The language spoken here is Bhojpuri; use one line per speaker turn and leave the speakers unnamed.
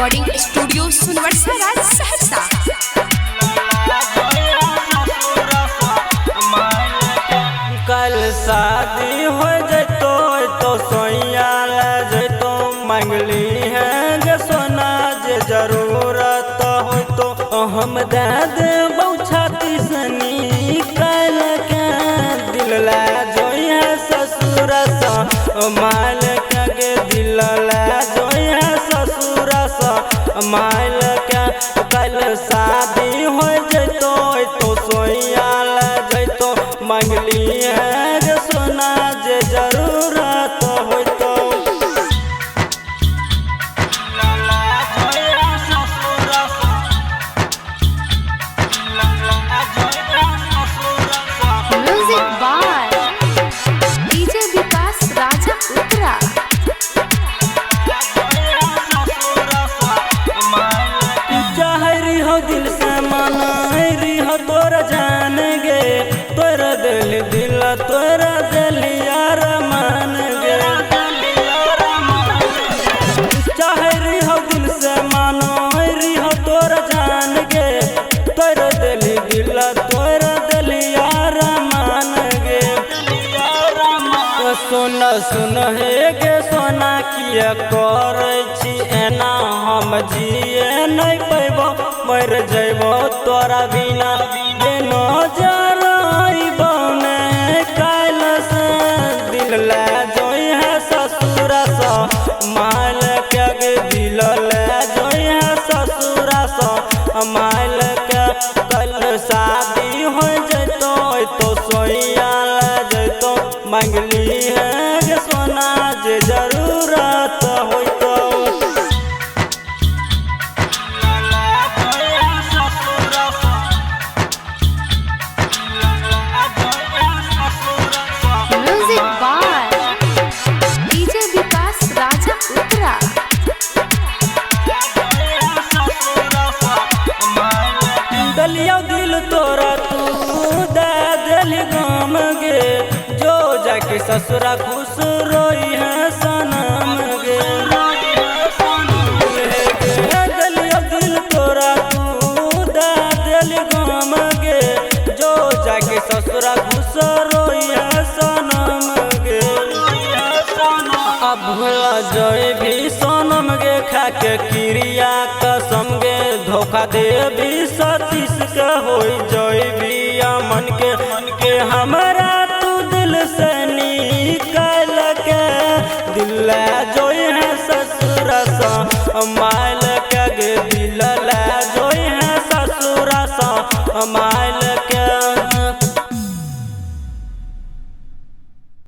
Recording studio सुनवर्षा Saharsa.
कल शादी हो जैतो तो सोइया ले जैतो मंगली है जे सोना जे जरूरत हो तो हम दे दे छाती सनी कल के दिल ला जोइया ससुर सा माल के दिल ला जोइया ससुर सा माल के कल शादी हो जैतो तो सोइया ले जैतो मंगली है जे सोना जे जरूरत हो तो
म्यूजिक बाय डीजे विकास राजा उत्तरा।
चाहरी हो दिल से मनारी हो तोरा जान गे तोरा दिल तोरा दिल यार मान गे चाहरी हो दिल से मनारी हो तोरा जान गे तोरा दिल तोरा दिल यार मान गे सुन सुन हे गे सोना किया कर एना हम जिए नहीं पैबो मर जैबो तोरा बिना बिनो जरइबो ने काल से दिल ला जोई है ससुर सा माल के दिल ला जोई है ससुर सा माल के कल शादी हो जैतो तो सोइया ले जैतो मंगली है जे सोना जे जरूरत हो तो
म्यूजिक बाय डीजे विकास राजा उत्तरा।
दलिया दिल तोरा तू दे दिल गाम गे जो जाके ससुरा खुश रोई है सनम गे दलिया दिल तोरा तू दे दिल गाम गे जो जाके ससुरा खुश रोई है सनम गे अब भुला जोई भी सोनम गे खा के क्रिया कसम गे धोखा दे भी सतीश के हो जोई भी मन के हमारा तू दिल से निकाल के दिल जोई है ससुर सा माल के दिल ला जोई है ससुर सा माल